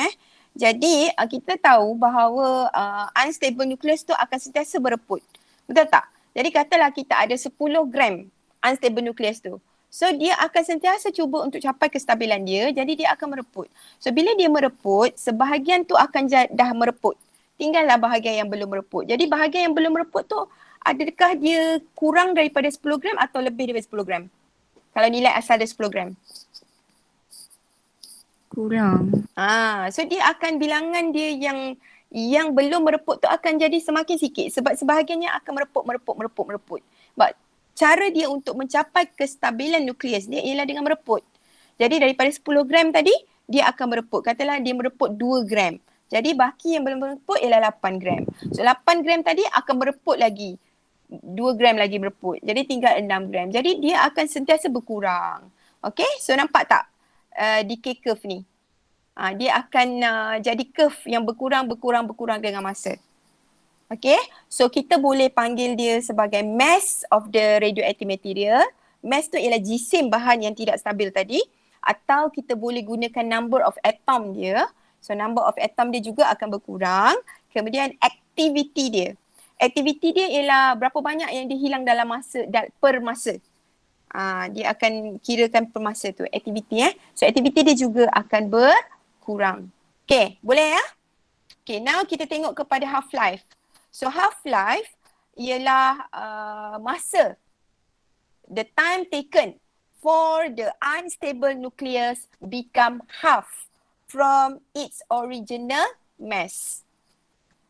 Speaker 1: Jadi kita tahu bahawa unstable nucleus tu akan sentiasa bereput. Betul tak? Jadi katalah kita ada 10 gram unstable nucleus tu. So dia akan sentiasa cuba untuk capai kestabilan dia, jadi dia akan mereput. So bila dia mereput, sebahagian tu akan dah mereput. Tinggallah bahagian yang belum mereput. Jadi bahagian yang belum mereput tu adakah dia kurang daripada 10 gram atau lebih daripada 10 gram? Kalau nilai asal dia 10 gram.
Speaker 3: Kurang.
Speaker 1: So dia akan bilangan dia yang belum mereput tu akan jadi semakin sikit sebab sebahagiannya akan mereput. But cara dia untuk mencapai kestabilan nukleus dia ialah dengan mereput. Jadi daripada 10 gram tadi dia akan mereput. Katalah dia mereput 2 gram. Jadi baki yang belum mereput ialah 8 gram. So 8 gram tadi akan mereput lagi. 2 gram lagi mereput. Jadi tinggal 6 gram. Jadi dia akan sentiasa berkurang. Okay, so nampak tak decay curve ni? Dia akan jadi curve yang berkurang dengan masa. Okay, so kita boleh panggil dia sebagai mass of the radioactive material. Mass tu ialah jisim bahan yang tidak stabil tadi. Atau kita boleh gunakan number of atom dia. So number of atom dia juga akan berkurang. Kemudian activity dia. Aktiviti dia ialah berapa banyak yang dia hilang dalam masa per masa. Dia akan kirakan per masa tu aktiviti So aktiviti dia juga akan berkurang. Okay, boleh ya? Okay, now kita tengok kepada half life. So half life ialah masa, the time taken for the unstable nucleus become half from its original mass.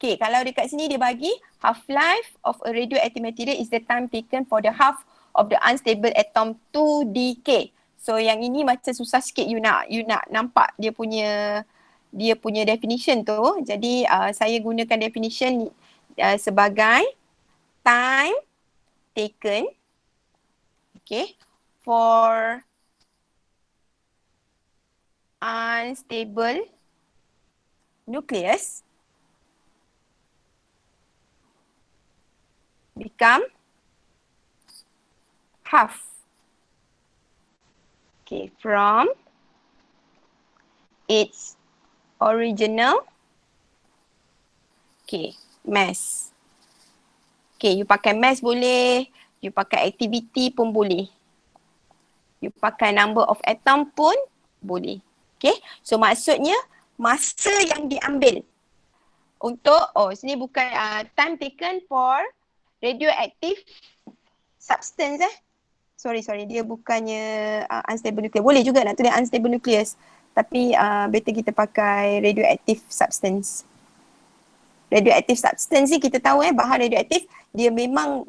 Speaker 1: Okay, kalau dekat sini dia bagi half-life of a radioactive material is the time taken for the half of the unstable atom to decay. So yang ini macam susah sikit you nak nampak dia punya definition tu. Jadi saya gunakan definition sebagai time taken for unstable nucleus become half. Okay, from its original mass. Okay, you pakai mass boleh, you pakai activity pun boleh. You pakai number of atom pun boleh. Okay, so maksudnya masa yang diambil untuk, sini bukan time taken for radioactive substance Sorry, dia bukannya unstable nucleus. Boleh juga nak tulis unstable nucleus. Tapi better kita pakai radioactive substance. Radioactive substance ni kita tahu bahan radioaktif dia memang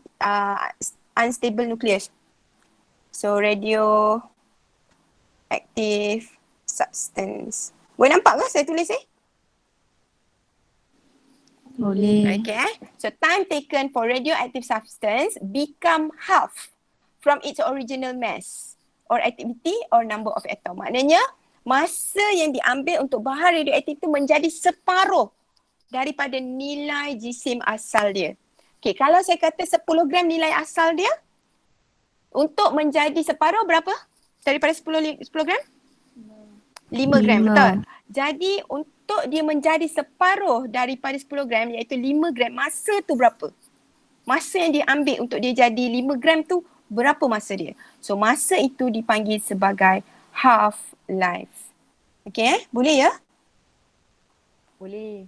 Speaker 1: unstable nucleus. So radioactive substance. Boleh nampak ke saya tulis
Speaker 3: Boleh.
Speaker 1: Okay. So time taken for radioactive substance become half from its original mass or activity or number of atom. Maknanya masa yang diambil untuk bahan radioaktif itu menjadi separuh daripada nilai jisim asal dia. Okay, kalau saya kata 10 gram nilai asal dia, untuk menjadi separuh berapa daripada 10 gram? 5 gram,
Speaker 3: 5.
Speaker 1: betul? Jadi untuk dia menjadi separuh daripada 10 gram iaitu 5 gram, masa tu berapa? Masa yang dia ambil untuk dia jadi 5 gram tu berapa masa dia? So masa itu dipanggil sebagai half-life. Okay, boleh ya?
Speaker 2: Boleh.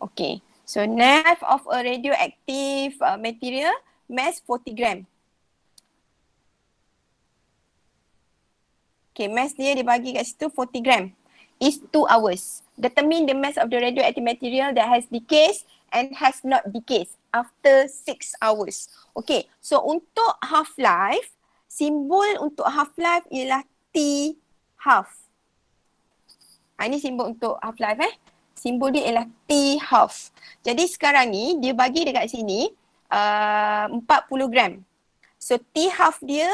Speaker 1: Okay, so NAF of a radioactive material, mass 40 gram. Okay, mass dia dibagi kat situ 40 gram. Is 2 hours. Determine the mass of the radioactive material that has decayed and has not decayed after 6 hours. Okay, so untuk half-life, simbol untuk half-life ialah T half. Ini simbol untuk half-life Simbol dia ialah T half. Jadi sekarang ni dia bagi dekat sini 40 gram. So T half dia,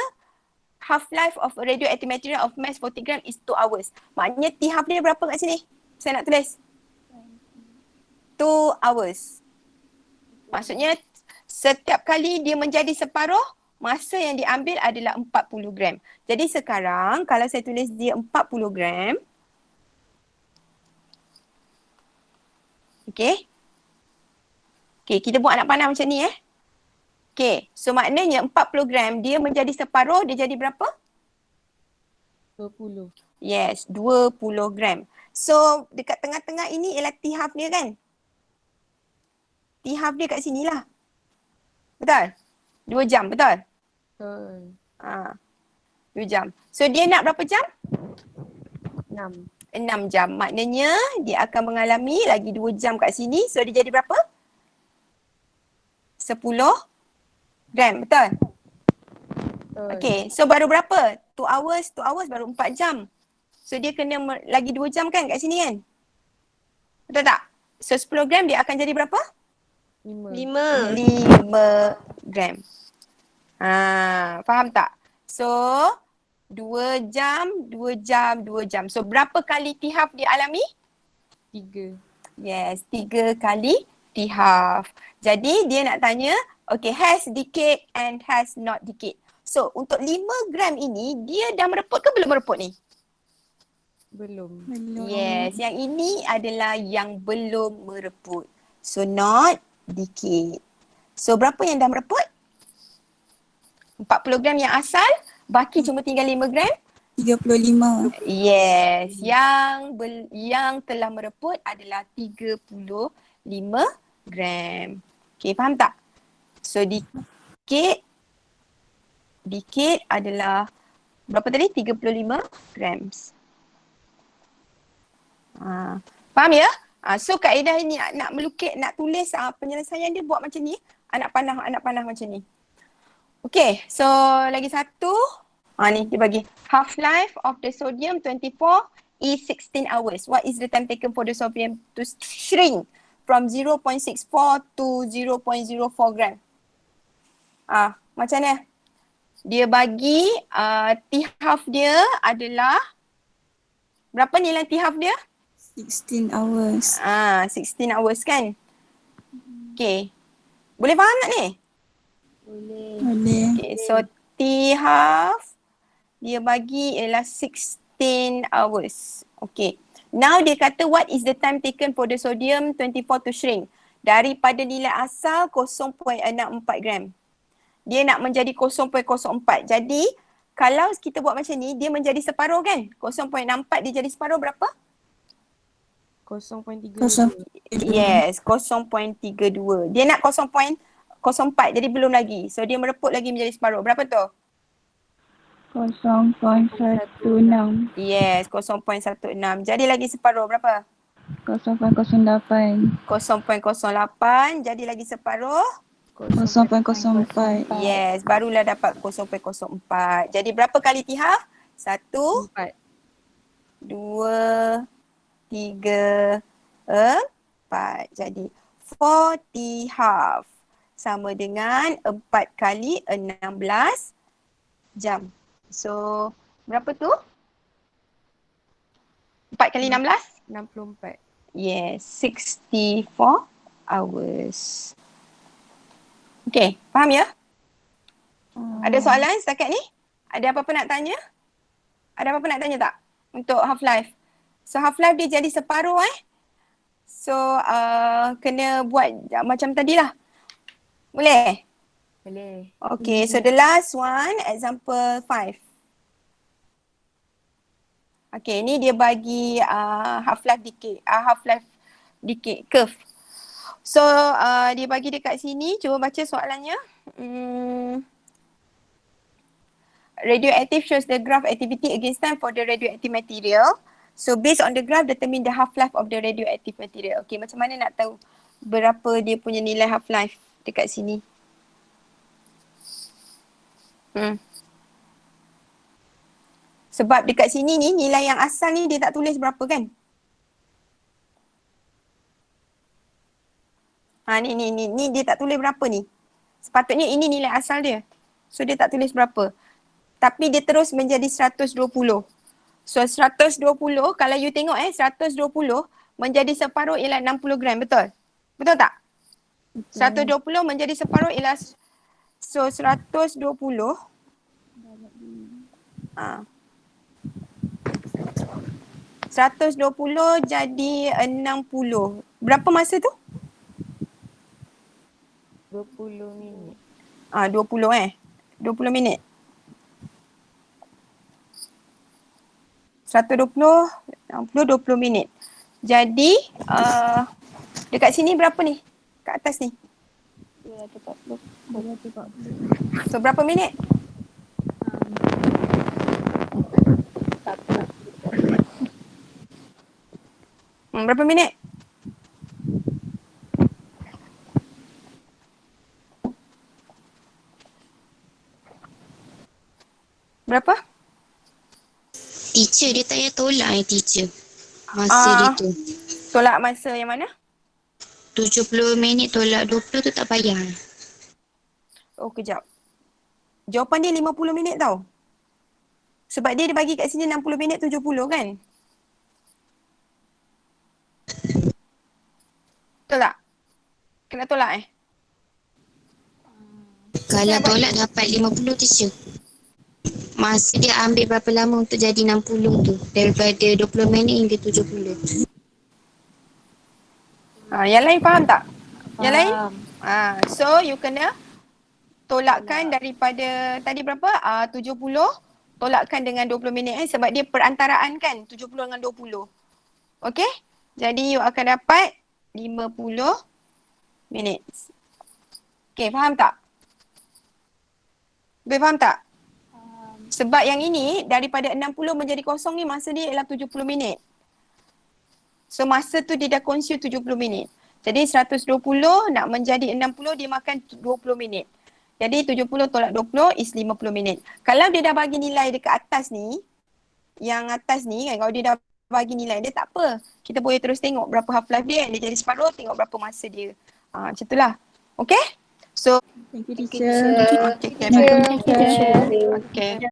Speaker 1: half-life of a radioactive material of mass 40 gram is 2 hours. Maknanya T half dia berapa kat sini? Saya nak tulis. 2 hours. Maksudnya setiap kali dia menjadi separuh, masa yang diambil adalah 40 gram. Jadi sekarang kalau saya tulis dia 40 gram. Okay. Okay, kita buat anak panah macam ni Okay, so maknanya 40 gram dia menjadi separuh, dia jadi berapa?
Speaker 2: 20.
Speaker 1: Yes, 20 gram. So dekat tengah-tengah ini ialah T half dia kan? T half dia kat sini lah. Betul? 2 jam, betul?
Speaker 2: Betul.
Speaker 1: 2 jam. So dia nak berapa jam?
Speaker 2: 6.
Speaker 1: 6 jam. Maknanya dia akan mengalami lagi 2 jam kat sini. So dia jadi berapa? 10 gram. Betul?
Speaker 2: Betul.
Speaker 1: Okay. So baru berapa? 2 hours baru 4 jam. So dia kena lagi 2 jam kan kat sini kan? Betul tak? So 10 gram dia akan jadi berapa?
Speaker 2: 5.
Speaker 1: 5 gram. Faham tak? So 2 jam. So berapa kali T half dia alami?
Speaker 2: 3.
Speaker 1: Yes, 3 kali T half. Jadi dia nak tanya, okay, has decayed and has not decayed. So untuk 5 gram ini, dia dah mereput ke belum mereput ni?
Speaker 2: Belum.
Speaker 1: Yes, yang ini adalah yang belum mereput. So not decayed. So berapa yang dah mereput? 40 gram yang asal, baki cuma tinggal 5 gram.
Speaker 4: 35.
Speaker 1: Yes, yang telah mereput adalah 35 gram. Okay, faham tak? So decayed adalah berapa tadi? 35 grams. Faham ya? So kaedah ini nak melukis, nak tulis penyelesaian dia buat macam ni. Anak panah macam ni. Okay, so lagi satu. Ni dia bagi. Half-life of the sodium 24 is 16 hours. What is the time taken for the sodium to shrink from 0.64 to 0.04 gram? Macam ni. Dia bagi T half dia adalah berapa nilai T half dia?
Speaker 4: 16 hours.
Speaker 1: 16 hours kan? Okay. Boleh faham tak ni?
Speaker 4: Boleh.
Speaker 1: Okay, so T half dia bagi ialah 16 hours. Okay. Now dia kata what is the time taken for the sodium 24 to shrink? Daripada nilai asal 0.64 gram. Dia nak menjadi 0.04. Jadi kalau kita buat macam ni, dia menjadi separuh kan? 0.64 dia jadi separuh berapa?
Speaker 2: 0.3.
Speaker 1: Yes, 0.32. Dia nak 0.04 jadi belum lagi. So dia mereput lagi menjadi separuh. Berapa tu?
Speaker 4: 0.16.
Speaker 1: Yes, 0.16. Jadi lagi separuh berapa?
Speaker 4: 0.08.
Speaker 1: 0.08. Jadi lagi separuh?
Speaker 4: 0.04.
Speaker 1: Yes, barulah dapat 0.04. Jadi berapa kali tihaf? 1,
Speaker 2: 4.
Speaker 1: 2, 3, 4. Jadi 4 tihaf sama dengan 4 kali 16 jam. So, berapa tu? 4 kali 16?
Speaker 2: 64.
Speaker 1: Yes, 64 hours. Okay, faham ya? Ada soalan setakat ni? Ada apa-apa nak tanya? Ada apa-apa nak tanya tak? Untuk half-life. So half-life dia jadi separuh So kena buat macam tadilah. Boleh?
Speaker 2: Boleh.
Speaker 1: Okay, so the last one, example 5. Okay, ni dia bagi half-life decay curve. So dia bagi dekat sini, cuba baca soalannya. Radioactive shows the graph activity against time for the radioactive material. So based on the graph, determine the half-life of the radioactive material. Okay, macam mana nak tahu berapa dia punya nilai half-life dekat sini? Sebab dekat sini ni, nilai yang asal ni dia tak tulis berapa kan? Ni dia tak tulis berapa ni. Sepatutnya ini nilai asal dia. So dia tak tulis berapa. Tapi dia terus menjadi 120. So 120 kalau you tengok 120 menjadi separuh ialah 60 gram, betul? Betul tak? 120 menjadi separuh ialah 120 120 jadi 60. Berapa masa tu?
Speaker 2: 20 minit.
Speaker 1: 20 20 minit. 120, 60, 20 minit. Jadi dekat sini berapa ni? Kat atas ni?
Speaker 4: 240.
Speaker 1: So berapa minit? Berapa minit? Berapa?
Speaker 5: Teacher, dia tak payah tolak teacher. Masa dia tu.
Speaker 1: Tolak masa yang mana?
Speaker 5: 70 minit tolak 20 tu tak payah.
Speaker 1: Oh, kejap. Jawapan dia 50 minit tau. Sebab dia bagi kat sini 60 minit 70 kan? Betul tak? Kena tolak
Speaker 5: Kalau tolak dapat 50 teacher. Masa dia ambil berapa lama untuk jadi 60 tu. Daripada 20 minit hingga 70.
Speaker 1: Yang lain faham tak? Yang lain?
Speaker 2: Faham.
Speaker 1: So you kena tolakkan daripada tadi berapa? 70 tolakkan dengan 20 minit sebab dia perantaraan kan 70 dengan 20. Okay? Jadi you akan dapat 50 minit. Okay, faham tak? Boleh faham tak? Sebab yang ini daripada 60 menjadi kosong ni masa dia ialah 70 minit. So masa tu dia dah consume 70 minit. Jadi 120 nak menjadi 60 dia makan 20 minit. Jadi 70 tolak 20 is 50 minit. Kalau dia dah bagi nilai dekat atas ni, yang atas ni kan, kalau dia dah bagi nilai dia tak apa. Kita boleh terus tengok berapa half-life dia. Dia jadi separuh, tengok berapa masa dia. Macam itulah. Okay? So,
Speaker 4: Thank you, teacher.
Speaker 1: okay.